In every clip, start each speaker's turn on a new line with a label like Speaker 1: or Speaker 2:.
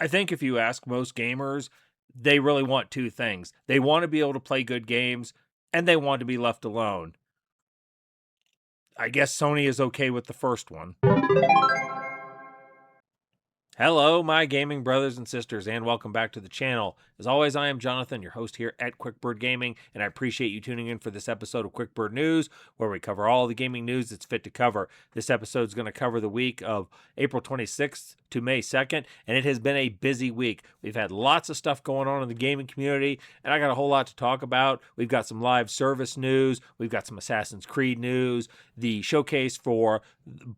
Speaker 1: I think if you ask most gamers, they really want two things. They want to be able to play good games, and they want to be left alone. I guess Sony is okay with the first one. Hello, my gaming brothers and sisters, and welcome back to the channel. As always, I am Jonathan, your host here at QuickBird Gaming, and I appreciate you tuning in for this episode of QuickBird News, where we cover all the gaming news that's fit to cover. This episode is going to cover the week of April 26th to May 2nd, and it has been a busy week. We've had lots of stuff going on in the gaming community, and I got a whole lot to talk about. We've got some live service news, we've got some Assassin's Creed news, the showcase for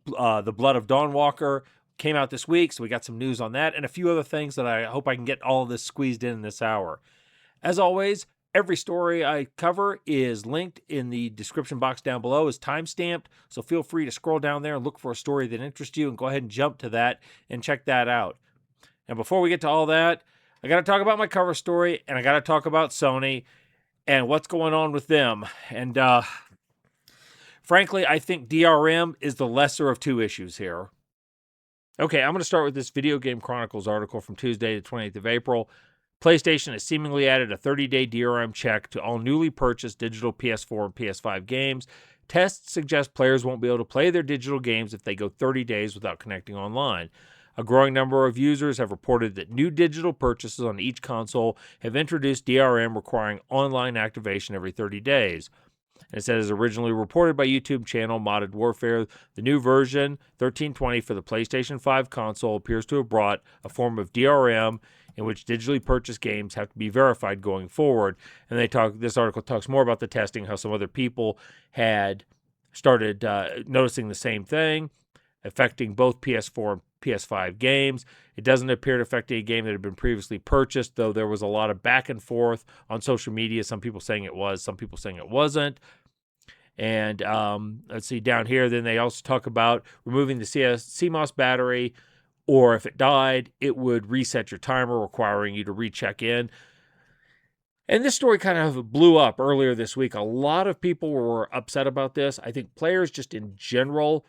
Speaker 1: the Blood of Dawnwalker came out this week, so we got some news on that and a few other things that I hope I can get all of this squeezed in this hour. As always, every story I cover is linked in the description box down below, is timestamped, so feel free to scroll down there and look for a story that interests you and go ahead and jump to that and check that out. And before we get to all that, I got to talk about my cover story, and I got to talk about Sony and what's going on with them. And frankly, I think DRM is the lesser of two issues here. Okay, I'm going to start with this Video Game Chronicles article from Tuesday, the 28th of April. PlayStation has seemingly added a 30-day DRM check to all newly purchased digital PS4 and PS5 games. Tests suggest players won't be able to play their digital games if they go 30 days without connecting online. A growing number of users have reported that new digital purchases on each console have introduced DRM requiring online activation every 30 days. And it says, originally reported by YouTube channel Modded Warfare, the new version, 1320 for the PlayStation 5 console, appears to have brought a form of DRM in which digitally purchased games have to be verified going forward. And this article talks more about the testing, how some other people had started noticing the same thing, affecting both PS4 and PS5 games. It doesn't appear to affect a game that had been previously purchased, though there was a lot of back and forth on social media. Some people saying it was, some people saying it wasn't. And let's see, down here, then they also talk about removing the CMOS battery, or if it died, it would reset your timer, requiring you to recheck in. And this story kind of blew up earlier this week. A lot of people were upset about this. I think players just in general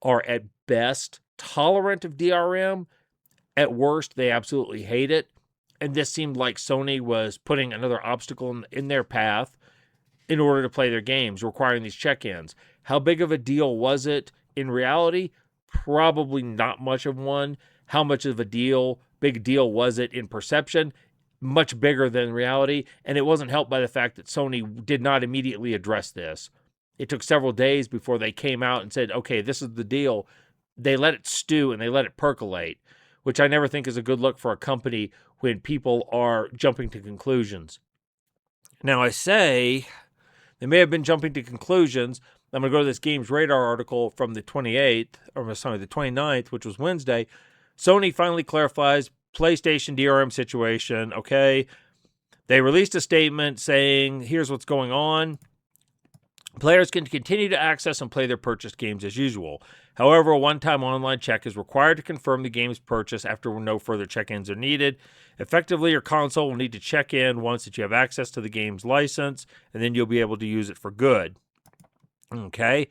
Speaker 1: are at best tolerant of DRM. At worst, they absolutely hate it. And this seemed like Sony was putting another obstacle in their path in order to play their games, requiring these check-ins. How big of a deal was it in reality? Probably not much of one. How much of a big deal was it in perception? Much bigger than reality. And it wasn't helped by the fact that Sony did not immediately address this. It took several days before they came out and said, okay, this is the deal. They let it stew and they let it percolate, which I never think is a good look for a company when people are jumping to conclusions. Now, I say they may have been jumping to conclusions. I'm going to go to this Games Radar article from the 29th, which was Wednesday. Sony finally clarifies PlayStation DRM situation. Okay. They released a statement saying, here's what's going on. Players can continue to access and play their purchased games as usual. However, a one-time online check is required to confirm the game's purchase after no further check-ins are needed. Effectively, your console will need to check in once that you have access to the game's license, and then you'll be able to use it for good. Okay?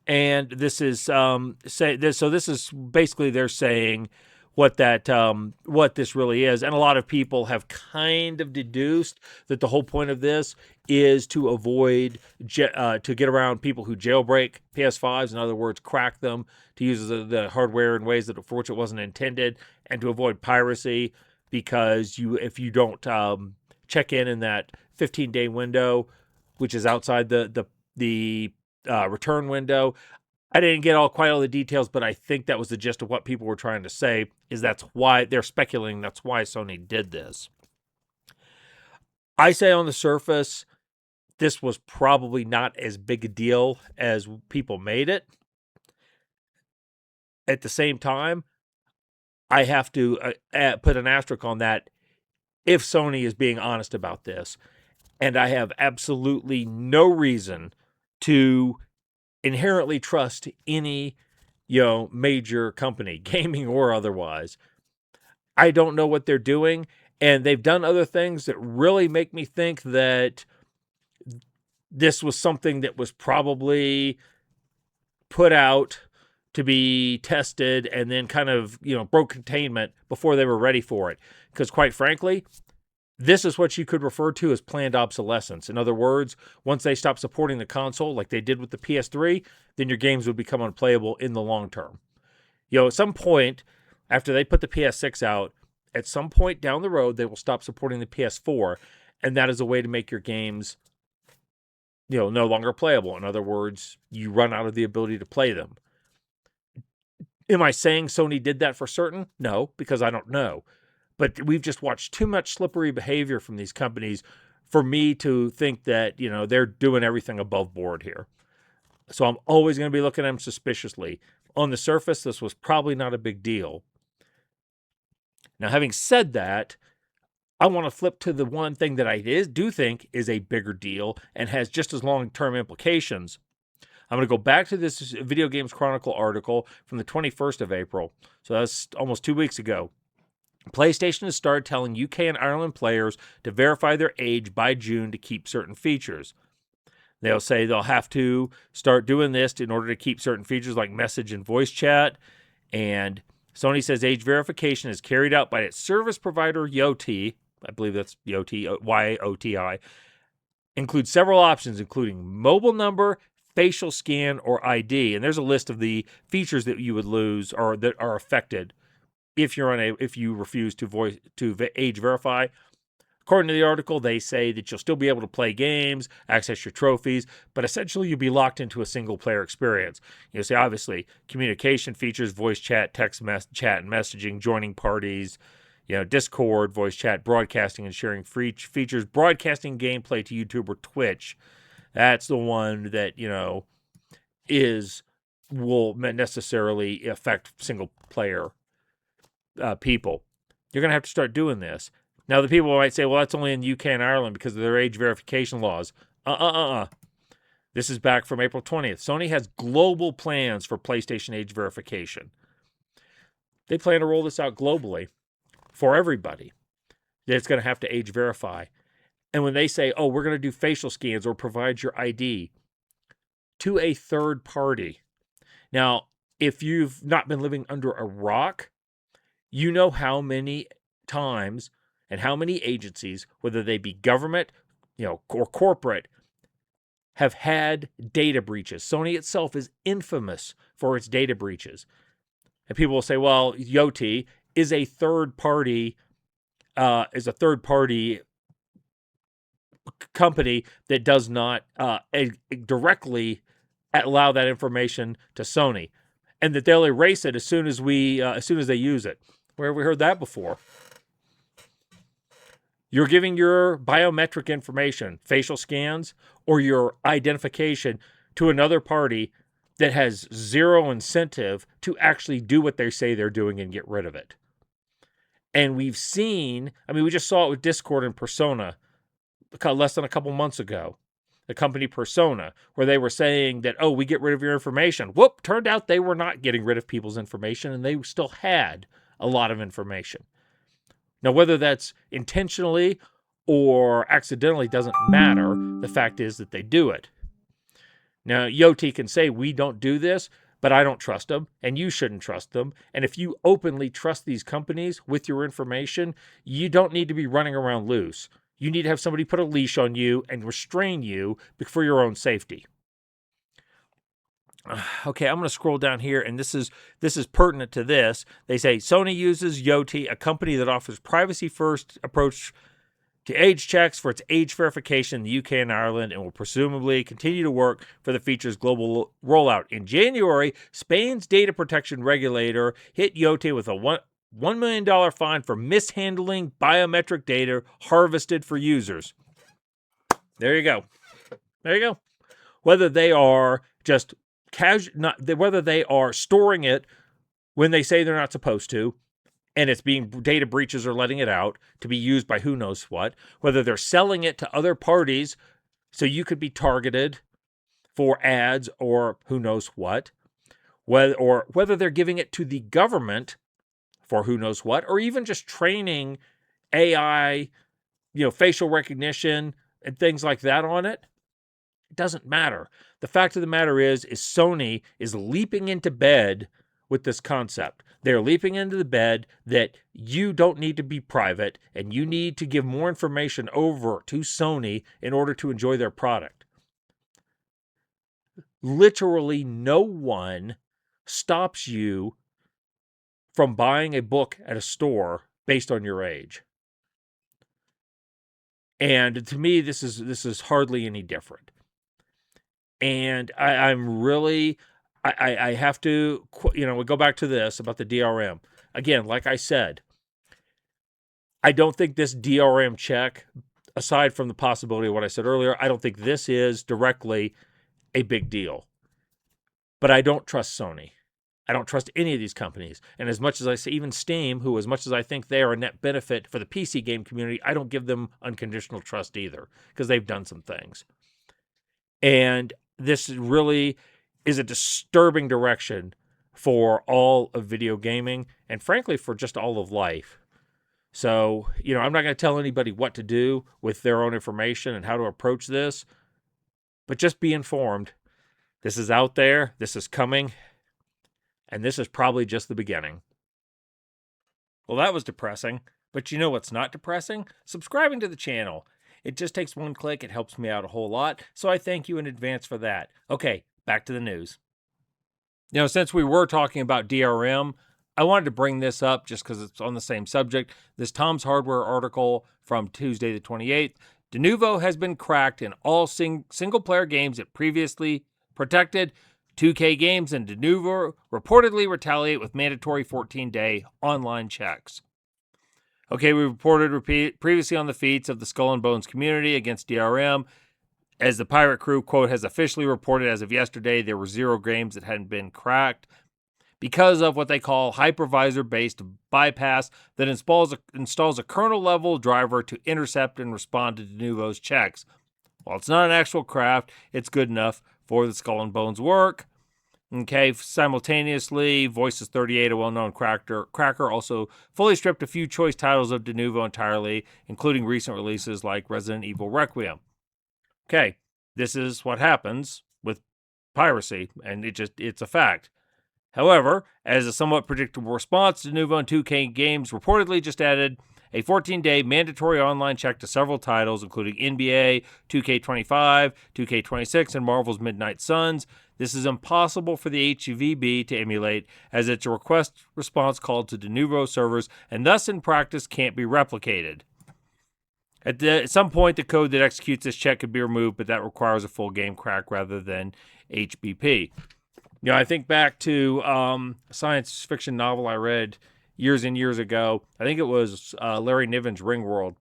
Speaker 1: And this is so this is basically they're saying what this really is. And a lot of people have kind of deduced that the whole point of this is to avoid, to get around people who jailbreak PS5s, in other words, crack them, to use the hardware in ways for which it wasn't intended, and to avoid piracy, because if you don't check in that 15-day window, which is outside the return window. I didn't get quite all the details, but I think that was the gist of what people were trying to say, is that's why they're speculating that's why Sony did this. I say on the surface, this was probably not as big a deal as people made it. At the same time, I have to put an asterisk on that if Sony is being honest about this. And I have absolutely no reason to inherently trust any, major company, gaming or otherwise. I don't know what they're doing, and they've done other things that really make me think that this was something that was probably put out to be tested and then kind of, broke containment before they were ready for it. Because quite frankly, this is what you could refer to as planned obsolescence. In other words, once they stop supporting the console like they did with the PS3, then your games would become unplayable in the long term. At some point, after they put the PS6 out, at some point down the road, they will stop supporting the PS4, and that is a way to make your games, no longer playable. In other words, you run out of the ability to play them. Am I saying Sony did that for certain? No, because I don't know. But we've just watched too much slippery behavior from these companies for me to think that, they're doing everything above board here. So I'm always going to be looking at them suspiciously. On the surface, this was probably not a big deal. Now, having said that, I want to flip to the one thing that I do think is a bigger deal and has just as long-term implications. I'm going to go back to this Video Games Chronicle article from the 21st of April. So that's almost 2 weeks ago. PlayStation has started telling UK and Ireland players to verify their age by June to keep certain features. They'll say they'll have to start doing this in order to keep certain features like message and voice chat. And Sony says age verification is carried out by its service provider, Yoti. I believe that's Yoti, Y-O-T-I. Includes several options, including mobile number, facial scan, or ID. And there's a list of the features that you would lose or that are affected if you refuse to age verify. According to the article, they say that you'll still be able to play games, access your trophies, but essentially you'll be locked into a single-player experience. Obviously, communication features, voice chat, chat and messaging, joining parties, Discord, voice chat, broadcasting and sharing features, broadcasting gameplay to YouTube or Twitch. That's the one that, will necessarily affect single-player people. You're going to have to start doing this. Now, the people might say, well, that's only in the UK and Ireland because of their age verification laws. This is back from April 20th. Sony has global plans for PlayStation age verification. They plan to roll this out globally for everybody that's going to have to age verify. And when they say, we're going to do facial scans or provide your ID to a third party. Now, if you've not been living under a rock, you know how many times and how many agencies, whether they be government, or corporate, have had data breaches. Sony itself is infamous for its data breaches. And people will say, well, Yoti is a third party company that does not directly allow that information to Sony, and that they'll erase it as soon as they use it. Where have we heard that before? You're giving your biometric information, facial scans, or your identification to another party that has zero incentive to actually do what they say they're doing and get rid of it. And we just saw it with Discord and Persona less than a couple months ago. The company Persona, where they were saying that, we get rid of your information. Whoop, turned out they were not getting rid of people's information, and they still had a lot of information. Now, whether that's intentionally or accidentally doesn't matter. The fact is that they do it. Now, Yoti can say, we don't do this, but I don't trust them, and you shouldn't trust them. And if you openly trust these companies with your information, you don't need to be running around loose. You need to have somebody put a leash on you and restrain you for your own safety. Okay, I'm going to scroll down here, and this is pertinent to this. They say Sony uses Yoti, a company that offers privacy-first approach to age checks for its age verification in the UK and Ireland, and will presumably continue to work for the feature's global rollout. In January, Spain's data protection regulator hit Yoti with a $1 million fine for mishandling biometric data harvested for users. There you go. Whether they are just whether they are storing it when they say they're not supposed to, and it's being data breaches or letting it out to be used by who knows what, whether they're selling it to other parties so you could be targeted for ads or who knows what, whether they're giving it to the government for who knows what, or even just training AI, facial recognition and things like that on it. It doesn't matter. The fact of the matter is Sony is leaping into bed with this concept. They're leaping into the bed that you don't need to be private and you need to give more information over to Sony in order to enjoy their product. Literally no one stops you from buying a book at a store based on your age. And to me, this is hardly any different. And I'm really, I have to, we go back to this about the DRM. Again, like I said, I don't think this DRM check, aside from the possibility of what I said earlier, I don't think this is directly a big deal. But I don't trust Sony. I don't trust any of these companies. And as much as I say, even Steam, who as much as I think they are a net benefit for the PC game community, I don't give them unconditional trust either, because they've done some things. And this really is a disturbing direction for all of video gaming and frankly for just all of life. So, I'm not going to tell anybody what to do with their own information and how to approach this, but just be informed. This is out there, this is coming, and this is probably just the beginning. Well, that was depressing, but you know what's not depressing? Subscribing to the channel. It just takes one click. It helps me out a whole lot. So I thank you in advance for that. Okay, back to the news. Since we were talking about DRM, I wanted to bring this up just because it's on the same subject. This Tom's Hardware article from Tuesday the 28th. Denuvo has been cracked in all single-player games it previously protected. 2K Games and Denuvo reportedly retaliate with mandatory 14-day online checks. Okay, we reported previously on the feats of the Skull and Bones community against DRM. As the pirate crew, quote, has officially reported as of yesterday, there were 0 games that hadn't been cracked because of what they call hypervisor-based bypass that installs a kernel-level driver to intercept and respond to Denuvo's checks. While it's not an actual craft, it's good enough for the Skull and Bones work. Okay, simultaneously, Voices 38, a well-known cracker, also fully stripped a few choice titles of Denuvo entirely, including recent releases like Resident Evil Requiem. Okay, this is what happens with piracy, and it's a fact. However, as a somewhat predictable response, Denuvo and 2K Games reportedly just added a 14-day mandatory online check to several titles, including NBA, 2K25, 2K26, and Marvel's Midnight Suns. This is impossible for the HVB to emulate, as it's a request-response call to Denuvo servers, and thus in practice can't be replicated. At some point, the code that executes this check could be removed, but that requires a full game crack rather than HBP. I think back to a science fiction novel I read years and years ago. I think it was Larry Niven's Ringworld,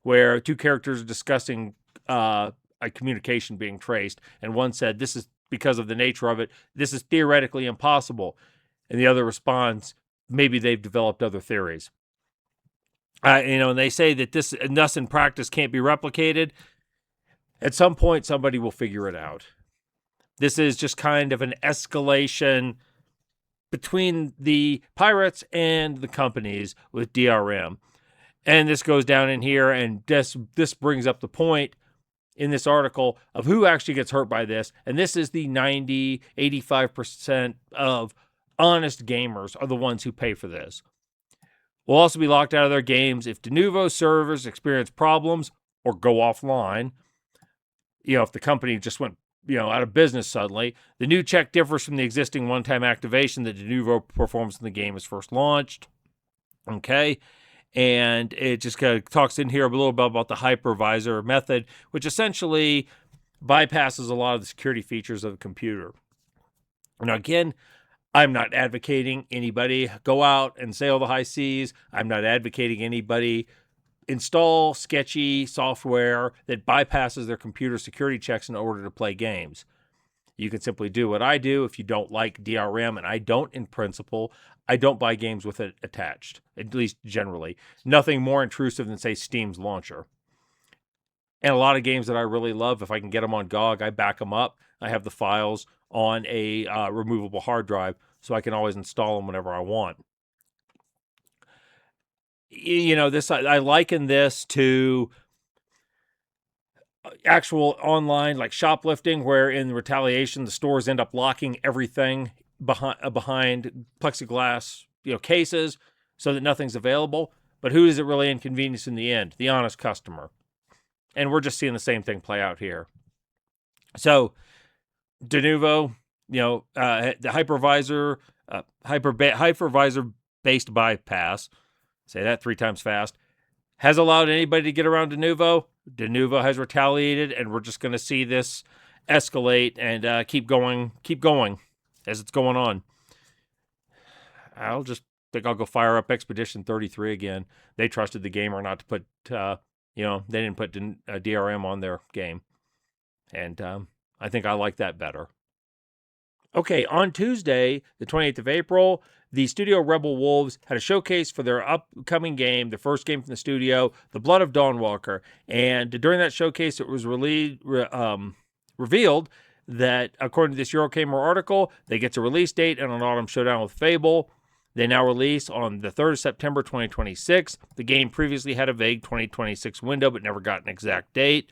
Speaker 1: where 2 characters are discussing a communication being traced, and one said, "This is because of the nature of it. This is theoretically impossible," and the other responds, "Maybe they've developed other theories." And they say that this, and thus in practice, can't be replicated. At some point, somebody will figure it out. This is just kind of an escalation between the pirates and the companies with DRM. And this goes down in here, and this brings up the point in this article of who actually gets hurt by this. And this is the 90, 85% of honest gamers are the ones who pay for this. Will also be locked out of their games if Denuvo servers experience problems or go offline. If the company just went out of business suddenly. The new check differs from the existing one-time activation that Denuvo performs when the game is first launched. Okay. And it just kind of talks in here a little bit about the hypervisor method, which essentially bypasses a lot of the security features of the computer. Now, again, I'm not advocating anybody go out and sail the high seas. I'm not advocating anybody install sketchy software that bypasses their computer security checks in order to play games. You can simply do what I do. If you don't like DRM, and I don't in principle, I don't buy games with it attached, at least generally. Nothing more intrusive than, say, Steam's launcher. And a lot of games that I really love, if I can get them on GOG, I back them up. I have the files on a removable hard drive, so I can always install them whenever I want. I liken this to actual online like shoplifting, where in retaliation the stores end up locking everything behind plexiglass cases so that nothing's available. But who does it really inconvenience in the end? The honest customer. And we're just seeing the same thing play out here. So Denuvo, the hypervisor based bypass, say that 3 times fast, has allowed anybody to get around Denuvo. Denuvo has retaliated, and we're just going to see this escalate and keep going as it's going on. I'll go fire up Expedition 33 again. They trusted the gamer not to put, they didn't put DRM on their game. And I think I like that better. Okay, on Tuesday, the 28th of April, the studio Rebel Wolves had a showcase for their upcoming game, the first game from the studio, The Blood of Dawnwalker. And during that showcase, it was revealed that, according to this Eurogamer article, they get a release date and an autumn showdown with Fable. They now release on the 3rd of September 2026. The game previously had a vague 2026 window, but never got an exact date.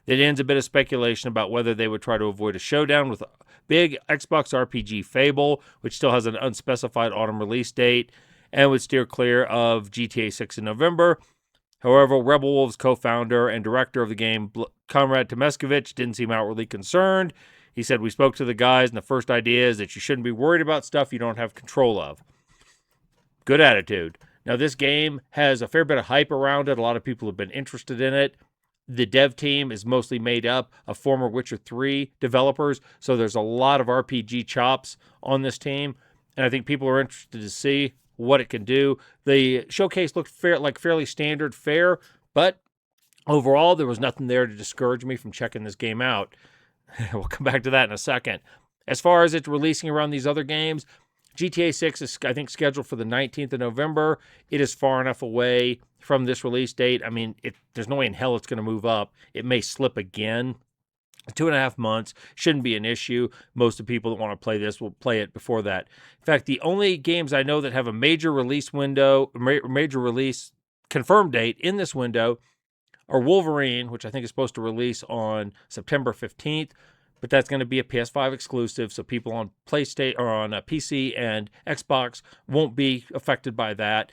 Speaker 1: It ends a bit of speculation about whether they would try to avoid a showdown with big Xbox RPG Fable, which still has an unspecified autumn release date, and would steer clear of GTA 6 in November. However, Rebel Wolves co-founder and director of the game, Comrade Tomeskovich, didn't seem outwardly concerned. He said, "We spoke to the guys, and the first idea is that you shouldn't be worried about stuff you don't have control of." Good attitude. Now, this game has a fair bit of hype around it. A lot of people have been interested in it. The dev team is mostly made up of former Witcher 3 developers, so there's a lot of RPG chops on this team, and I think people are interested to see what it can do. The showcase looked fairly standard fare, but overall, there was nothing there to discourage me from checking this game out. We'll come back to that in a second. As far as it releasing around these other games, GTA 6 is, I think, scheduled for the 19th of November. It is far enough away from this release date. I mean, there's no way in hell it's going to move up. It may slip again. 2.5 months shouldn't be an issue. Most of the people that want to play this will play it before that. In fact, the only games I know that have a major release window, major release confirmed date in this window are Wolverine, which I think is supposed to release on September 15th. But that's going to be a PS5 exclusive, so people on PlayStation or on PC and Xbox won't be affected by that.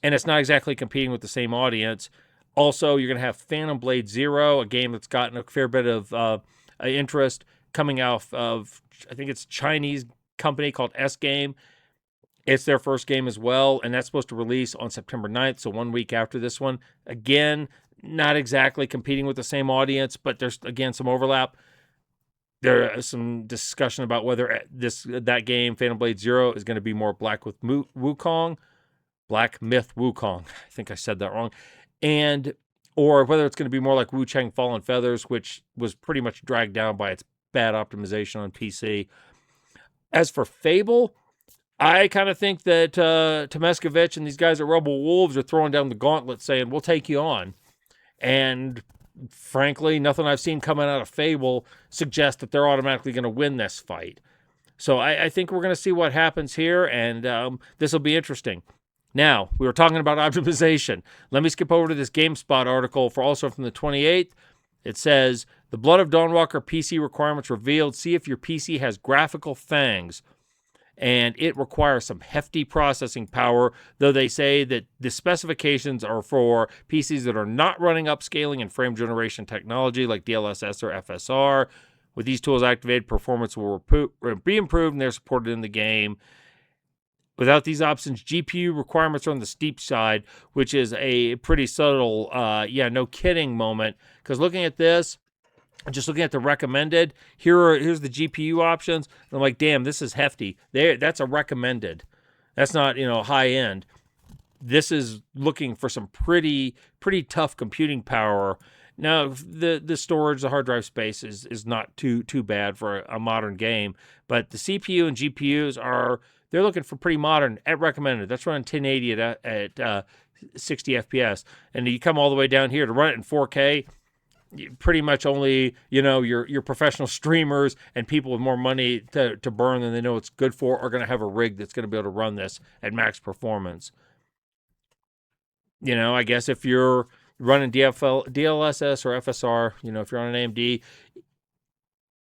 Speaker 1: And it's not exactly competing with the same audience. Also, you're going to have Phantom Blade Zero, a game that's gotten a fair bit of interest coming out of, I think it's a Chinese company called S-Game. It's their first game as well, and that's supposed to release on September 9th, so 1 week after this one. Again, not exactly competing with the same audience, but there's, again, some overlap. There is some discussion about whether that game, Phantom Blade Zero, is going to be more Black Myth Wukong. I think I said that wrong. Or whether it's going to be more like Wu Chang Fallen Feathers, which was pretty much dragged down by its bad optimization on PC. As for Fable, I kind of think that Tomeskovich and these guys at Rebel Wolves are throwing down the gauntlet saying, we'll take you on. And frankly, nothing I've seen coming out of Fable suggests that they're automatically going to win this fight. So I think we're going to see what happens here, and this will be interesting. Now, we were talking about optimization. Let me skip over to this GameSpot article also from the 28th. It says, The Blood of Dawnwalker PC requirements revealed. See if your PC has graphical fangs. And it requires some hefty processing power, though they say that the specifications are for PCs that are not running upscaling and frame generation technology like DLSS or FSR. With these tools activated, performance will be improved, and they're supported in the game. Without these options, GPU requirements are on the steep side, which is a pretty subtle, no kidding moment. Because looking at this, just looking at the recommended, here's the GPU options. And I'm like, damn, this is hefty. That's a recommended. That's not, high end. This is looking for some pretty tough computing power. Now, the storage, the hard drive space is not too bad for a modern game, but the CPU and GPUs they're looking for pretty modern at recommended. That's running 1080 at 60 FPS, and you come all the way down here to run it in 4K. Pretty much only your professional streamers and people with more money to burn than they know it's good for are going to have a rig that's going to be able to run this at max performance. I guess if you're running DLSS or FSR, if you're on an AMD,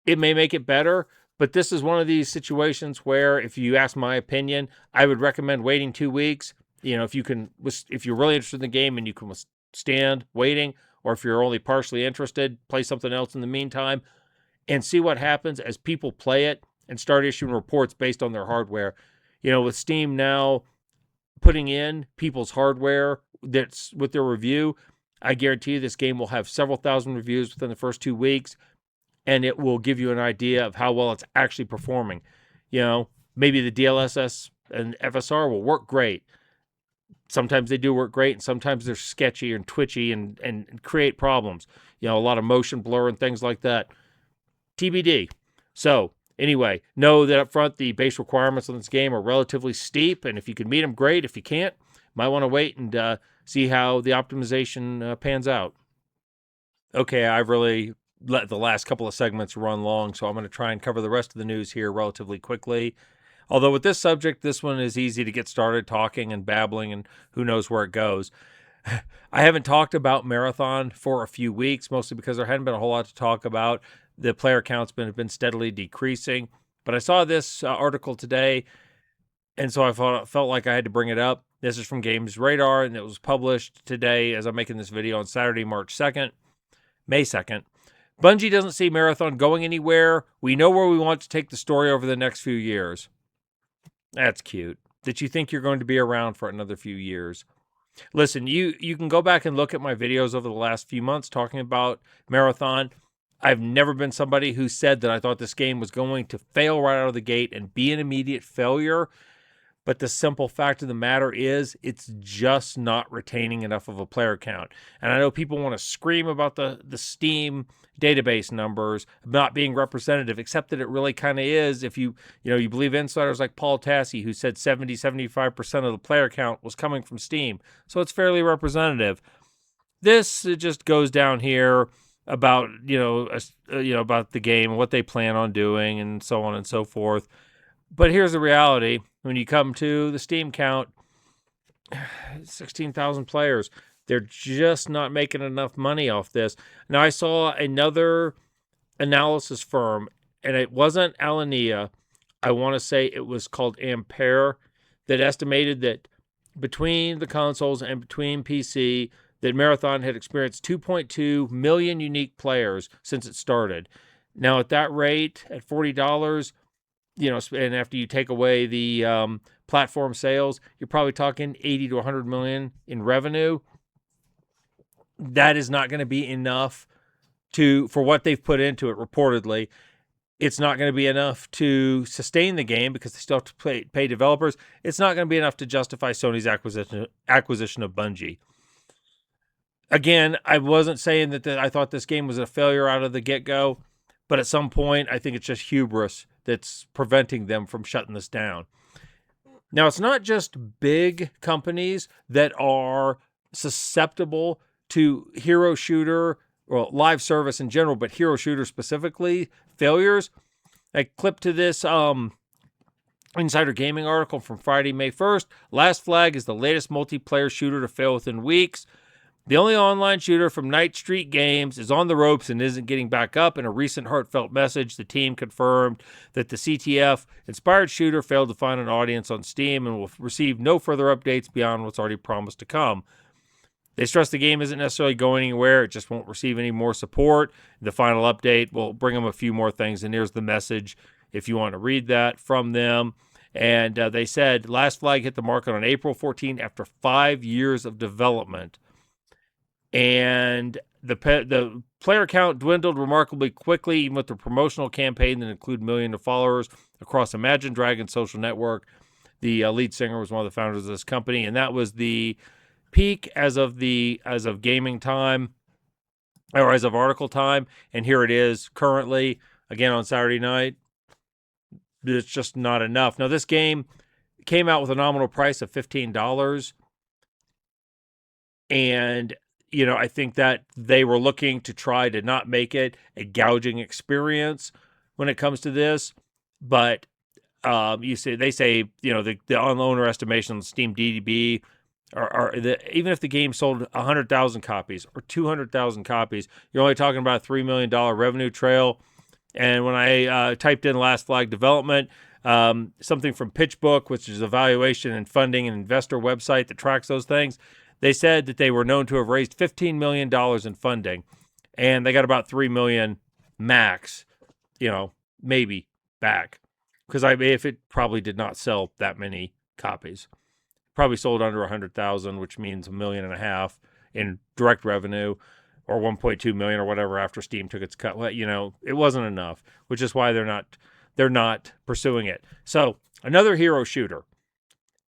Speaker 1: it may make it better. But this is one of these situations where, if you ask my opinion, I would recommend waiting 2 weeks. If you're really interested in the game and you can withstand waiting, or if you're only partially interested, play something else in the meantime and see what happens as people play it and start issuing reports based on their hardware. With Steam now putting in people's hardware that's with their review, I guarantee you this game will have several thousand reviews within the first 2 weeks, and it will give you an idea of how well it's actually performing. Maybe the DLSS and FSR will work great. Sometimes they do work great, and sometimes they're sketchy and twitchy and create problems. A lot of motion blur and things like that. TBD. So, anyway, know that up front the base requirements on this game are relatively steep, and if you can meet them, great. If you can't, might want to wait and see how the optimization pans out. Okay, I've really let the last couple of segments run long, so I'm going to try and cover the rest of the news here relatively quickly. Although with this subject, this one is easy to get started talking and babbling, and who knows where it goes. I haven't talked about Marathon for a few weeks, mostly because there hadn't been a whole lot to talk about. The player count's been steadily decreasing. But I saw this article today, and so I felt like I had to bring it up. This is from Games Radar, and it was published today as I'm making this video on Saturday, May 2nd. Bungie doesn't see Marathon going anywhere. We know where we want to take the story over the next few years. That's cute. That you think you're going to be around for another few years. Listen, you can go back and look at my videos over the last few months talking about Marathon. I've never been somebody who said that I thought this game was going to fail right out of the gate and be an immediate failure. But the simple fact of the matter is it's just not retaining enough of a player count. And I know people want to scream about the Steam database numbers not being representative, except that it really kind of is. If you believe insiders like Paul Tassi, who said 75% of the player count was coming from Steam. So it's fairly representative. This just goes down here about, about the game and what they plan on doing and so on and so forth. But here's the reality. When you come to the Steam count, 16,000 players. They're just not making enough money off this. Now, I saw another analysis firm, and it wasn't Alania. I want to say it was called Ampere, that estimated that between the consoles and between PC, that Marathon had experienced 2.2 million unique players since it started. Now, at that rate, at $40, and after you take away the platform sales, you're probably talking 80 to 100 million in revenue. That is not going to be enough for what they've put into it, reportedly. It's not going to be enough to sustain the game because they still have to pay developers. It's not going to be enough to justify Sony's acquisition of Bungie. Again, I wasn't saying that I thought this game was a failure out of the get-go, but at some point, I think it's just hubris that's preventing them from shutting this down. Now, it's not just big companies that are susceptible to hero shooter, or live service in general, but hero shooter specifically, failures. I clipped to this Insider Gaming article from Friday, May 1st. Last Flag is the latest multiplayer shooter to fail within weeks. The only online shooter from Night Street Games is on the ropes and isn't getting back up. In a recent heartfelt message, the team confirmed that the CTF-inspired shooter failed to find an audience on Steam and will receive no further updates beyond what's already promised to come. They stress the game isn't necessarily going anywhere. It just won't receive any more support. The final update will bring them a few more things, and here's the message if you want to read that from them. And they said, Last Flag hit the market on April 14 after 5 years of development. And the player count dwindled remarkably quickly, even with the promotional campaign that included millions of followers across Imagine Dragons social network. The lead singer was one of the founders of this company, and that was the peak as of gaming time, or as of article time. And here it is currently, again on Saturday night. It's just not enough. Now, this game came out with a nominal price of $15, and I think that they were looking to try to not make it a gouging experience when it comes to this. But they say the on-owner estimation on Steam DB even if the game sold 100,000 copies or 200,000 copies, you're only talking about a $3 million revenue trail. And when I typed in Last Flag Development, something from PitchBook, which is a valuation and funding and investor website that tracks those things, they said that they were known to have raised $15 million in funding, and they got about $3 million max, maybe back. Because if it probably did not sell that many copies. Probably sold under 100,000, which means $1.5 million in direct revenue, or 1.2 million or whatever after Steam took its cut. Well, it wasn't enough, which is why they're not pursuing it. So another hero shooter.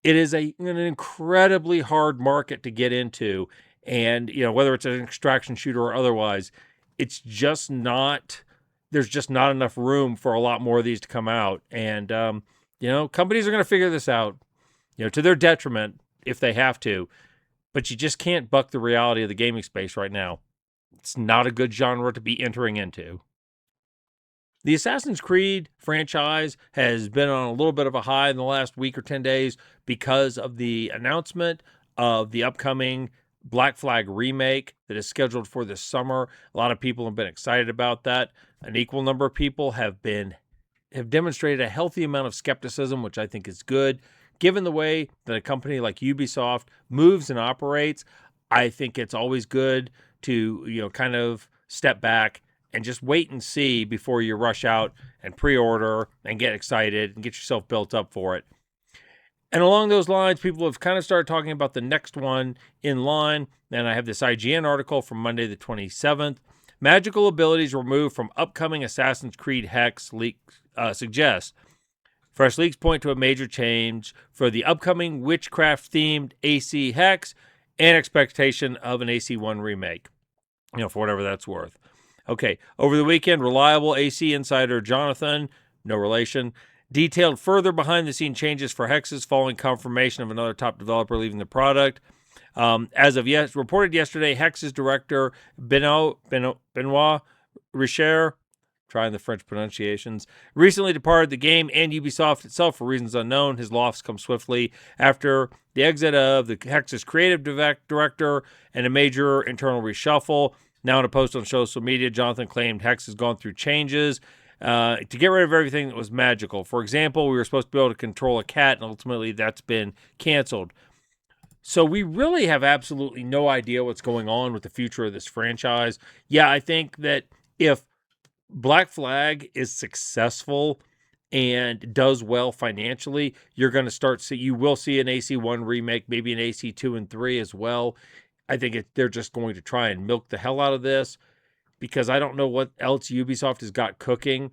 Speaker 1: It is an incredibly hard market to get into, and whether it's an extraction shooter or otherwise, it's just not. There's just not enough room for a lot more of these to come out, and companies are going to figure this out, to their detriment if they have to, but you just can't buck the reality of the gaming space right now. It's not a good genre to be entering into. The Assassin's Creed franchise has been on a little bit of a high in the last week or 10 days because of the announcement of the upcoming Black Flag remake that is scheduled for this summer. A lot of people have been excited about that. An equal number of people have demonstrated a healthy amount of skepticism, which I think is good. Given the way that a company like Ubisoft moves and operates, I think it's always good to, kind of step back and just wait and see before you rush out and pre-order and get excited and get yourself built up for it. And along those lines, people have kind of started talking about the next one in line. And I have this IGN article from Monday the 27th. Magical abilities removed from upcoming Assassin's Creed Hex leak suggests. Fresh leaks point to a major change for the upcoming witchcraft-themed AC Hex and expectation of an AC1 remake, for whatever that's worth. Okay, over the weekend, reliable AC insider Jonathan, no relation, detailed further behind-the-scene changes for Hexes following confirmation of another top developer leaving the product. As of reported yesterday, Hex's director Benoit Richer, trying the French pronunciations, recently departed the game and Ubisoft itself for reasons unknown. His loss comes swiftly after the exit of the Hex's creative director and a major internal reshuffle. Now in a post on social media, Jonathan claimed Hex has gone through changes to get rid of everything that was magical. For example, we were supposed to be able to control a cat, and ultimately that's been canceled. So we really have absolutely no idea what's going on with the future of this franchise. Yeah, I think that if Black Flag is successful and does well financially, you're going to you will see an AC1 remake, maybe an AC2 and 3 as well. I think they're just going to try and milk the hell out of this because I don't know what else Ubisoft has got cooking.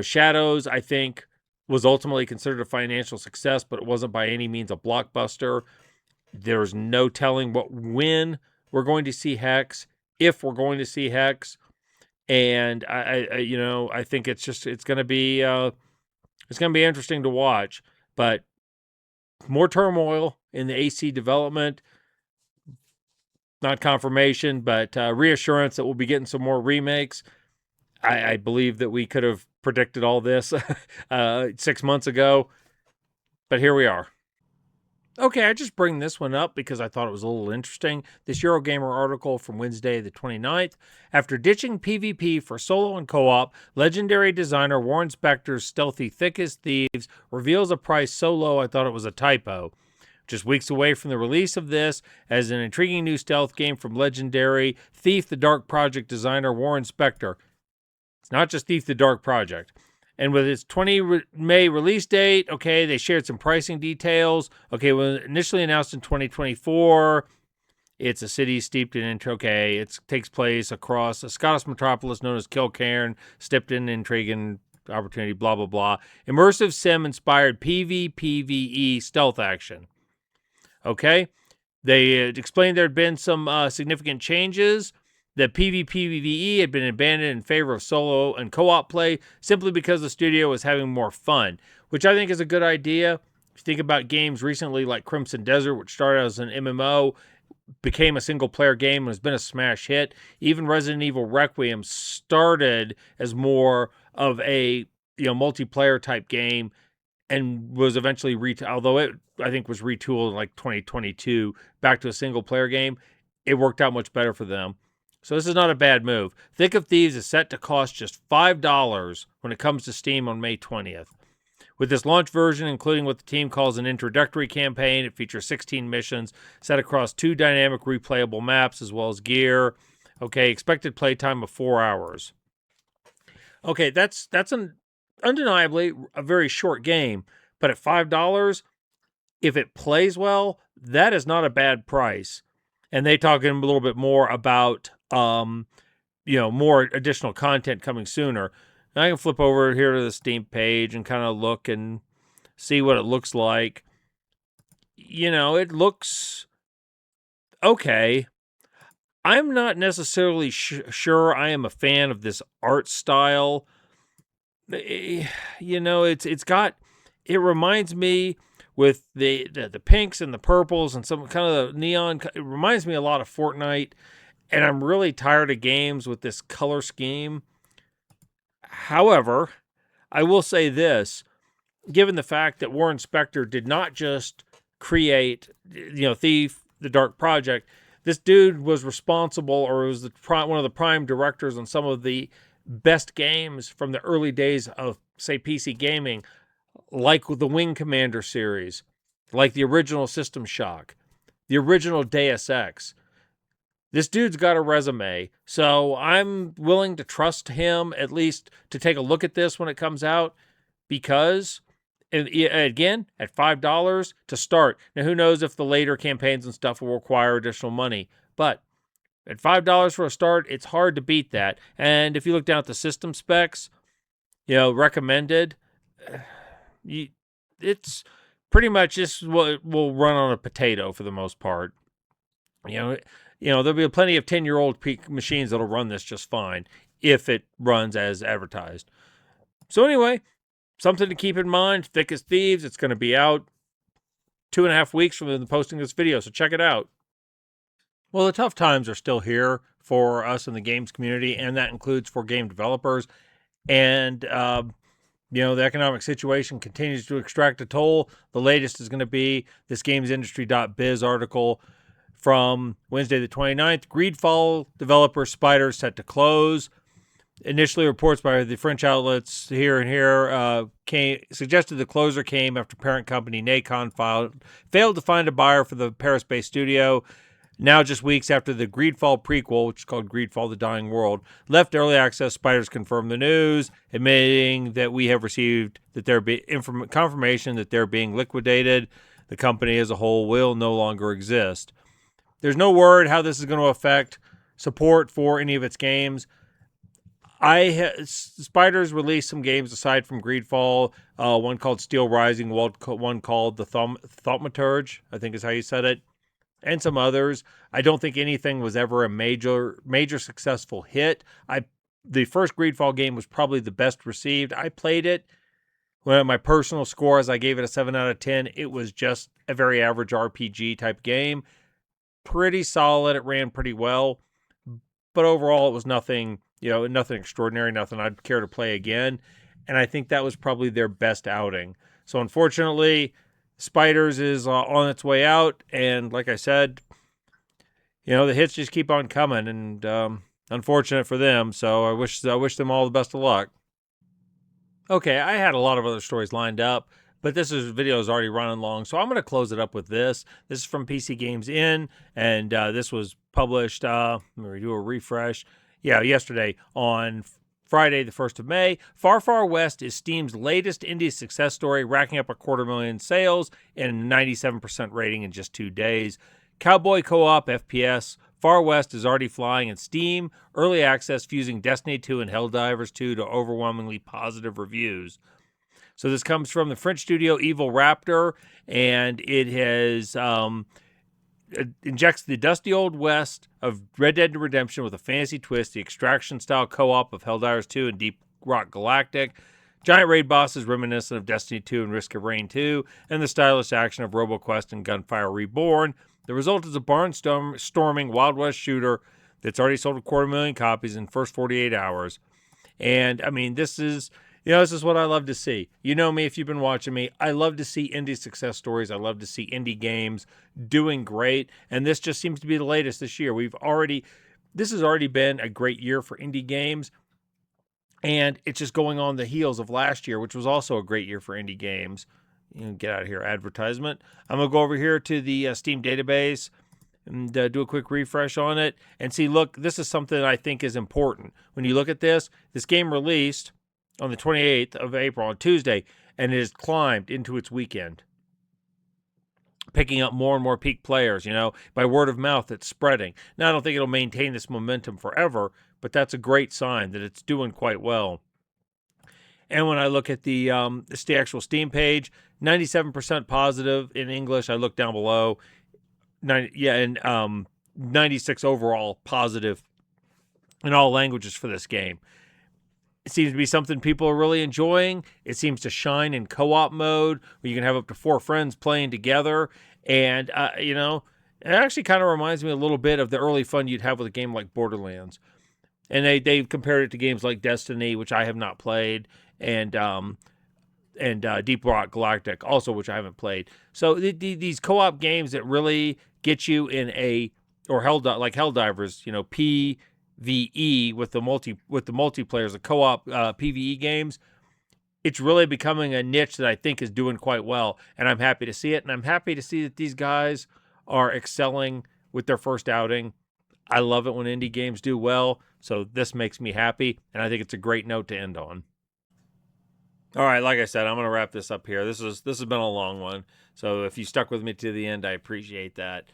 Speaker 1: Shadows, I think, was ultimately considered a financial success, but it wasn't by any means a blockbuster. There's no telling when we're going to see Hex, if we're going to see Hex. And I think it's going to be interesting to watch, but more turmoil in the AC development, not confirmation, but reassurance that we'll be getting some more remakes. I believe that we could have predicted all this 6 months ago, but here we are. Okay, I just bring this one up because I thought it was a little interesting. This Eurogamer article from Wednesday the 29th. After ditching PvP for solo and co-op, legendary designer Warren Spector's stealthy Thick as Thieves reveals a price so low I thought it was a typo. Just weeks away from the release of this, as an intriguing new stealth game from legendary Thief the Dark Project designer Warren Spector. It's not just Thief the Dark Project. And with its 20 May release date, okay, they shared some pricing details. Okay, well, initially announced in 2024, it's a city steeped in, okay, it takes place across a Scottish metropolis known as Kilcairn, steeped in intrigue and opportunity, blah, blah, blah. Immersive sim-inspired PvPvE stealth action. Okay, they explained there had been some significant changes. The PvPvE had been abandoned in favor of solo and co-op play simply because the studio was having more fun, which I think is a good idea. If you think about games recently like Crimson Desert, which started as an MMO, became a single-player game and has been a smash hit. Even Resident Evil Requiem started as more of a multiplayer type game and was eventually although it I think was retooled in like 2022 back to a single player game. It worked out much better for them. So this is not a bad move. Thick of Thieves is set to cost just $5 when it comes to Steam on May 20th. With this launch version, including what the team calls an introductory campaign, it features 16 missions set across 2 dynamic replayable maps as well as gear. Okay, expected playtime of 4 hours. Okay, that's undeniably a very short game, but at $5, if it plays well, that is not a bad price. And they talk a little bit more about more additional content coming sooner. And I can flip over here to the Steam page and kind of look and see what it looks like. It looks okay. I'm not necessarily sure I am a fan of this art style. It reminds me with the pinks and the purples and some kind of the neon. It reminds me a lot of Fortnite, and I'm really tired of games with this color scheme. However, I will say this, given the fact that Warren Spector did not just create, Thief, The Dark Project, this dude was responsible, or was one of the prime directors on some of the best games from the early days of, say, PC gaming, like the Wing Commander series, like the original System Shock, the original Deus Ex. This dude's got a resume, so I'm willing to trust him at least to take a look at this when it comes out, because, and again, at $5 to start. Now, who knows if the later campaigns and stuff will require additional money, but at $5 for a start, it's hard to beat that. And if you look down at the system specs, recommended, it's pretty much just what will run on a potato for the most part. There'll be plenty of 10-year-old machines that'll run this just fine if it runs as advertised. So anyway, something to keep in mind. Thick as Thieves. It's going to be out 2.5 weeks from the posting of this video, so check it out. Well, the tough times are still here for us in the games community, and that includes for game developers. And, the economic situation continues to extract a toll. The latest is going to be this gamesindustry.biz article from Wednesday the 29th. Greedfall developer Spider set to close. Initially, reports by the French outlets here and here suggested the closure came after parent company Nacon failed to find a buyer for the Paris-based studio. Now, just weeks after the Greedfall prequel, which is called Greedfall: The Dying World, left early access, Spiders confirmed the news, admitting that we have received that there be confirmation that they're being liquidated. The company as a whole will no longer exist. There's no word how this is going to affect support for any of its games. Spiders released some games aside from Greedfall, one called Steel Rising, one called The Thaumaturge, I think is how you said it, and some others. I don't think anything was ever a major successful hit. The first Greedfall game was probably the best received. I played it. When my personal score, as I gave it a 7 out of 10, it was just a very average RPG type game. Pretty solid. It ran pretty well. But overall, it was nothing extraordinary, nothing I'd care to play again. And I think that was probably their best outing. So unfortunately, Spiders is on its way out. And like I said, the hits just keep on coming. And unfortunate for them. So I wish them all the best of luck. Okay, I had a lot of other stories lined up, but this video is already running long, so I'm going to close it up with this. This is from PC Games In, and this was published, let me do a refresh. Yeah, yesterday on Friday, the 1st of May. Far Far West is Steam's latest indie success story, racking up 250,000 sales and a 97% rating in just 2 days. Cowboy co-op FPS, Far West is already flying in Steam, early access fusing Destiny 2 and Helldivers 2 to overwhelmingly positive reviews. So this comes from the French studio Evil Raptor, and it has it injects the dusty old west of Red Dead Redemption with a fantasy twist, the extraction-style co-op of Helldivers 2 and Deep Rock Galactic, giant raid bosses reminiscent of Destiny 2 and Risk of Rain 2, and the stylish action of RoboQuest and Gunfire Reborn. The result is a barnstorming Wild West shooter that's already sold 250,000 copies in the first 48 hours. And, I mean, this is This is what I love to see. You know me if you've been watching me. I love to see indie success stories. I love to see indie games doing great. And this just seems to be the latest this year. This has already been a great year for indie games. And it's just going on the heels of last year, which was also a great year for indie games. Get out of here, advertisement. I'm going to go over here to the Steam database and do a quick refresh on it and see, look, this is something I think is important. When you look at this game released on the 28th of April, on Tuesday, and it has climbed into its weekend, picking up more and more peak players, by word of mouth. It's spreading. Now, I don't think it'll maintain this momentum forever, but that's a great sign that it's doing quite well. And when I look at the actual Steam page, 97% positive in English. I look down below, 96 overall positive in all languages for this game. It seems to be something people are really enjoying. It seems to shine in co-op mode where you can have up to 4 friends playing together. And, it actually kind of reminds me a little bit of the early fun you'd have with a game like Borderlands. And they compared it to games like Destiny, which I have not played, and Deep Rock Galactic, also, which I haven't played. So these co-op games that really get you in like Helldivers, PvE with the multiplayers, the co-op PvE games. It's really becoming a niche that I think is doing quite well, and I'm happy to see it. And I'm happy to see that these guys are excelling with their first outing. I love it when indie games do well, so this makes me happy, and I think it's a great note to end on. All right, like I said, I'm going to wrap this up here. This has been a long one, so if you stuck with me to the end, I appreciate that.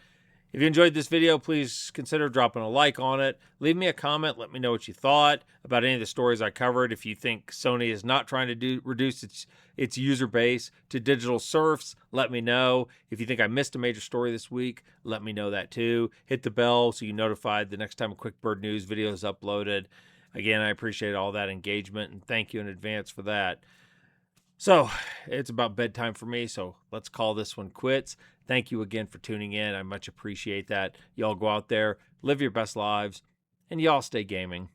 Speaker 1: If you enjoyed this video, please consider dropping a like on it. Leave me a comment. Let me know what you thought about any of the stories I covered. If you think Sony is not trying to reduce its user base to digital serfs, let me know. If you think I missed a major story this week, let me know that too. Hit the bell so you're notified the next time a Quick Bird News video is uploaded. Again, I appreciate all that engagement, and thank you in advance for that. So, it's about bedtime for me, so let's call this one quits. Thank you again for tuning in. I much appreciate that. Y'all go out there, live your best lives, and y'all stay gaming.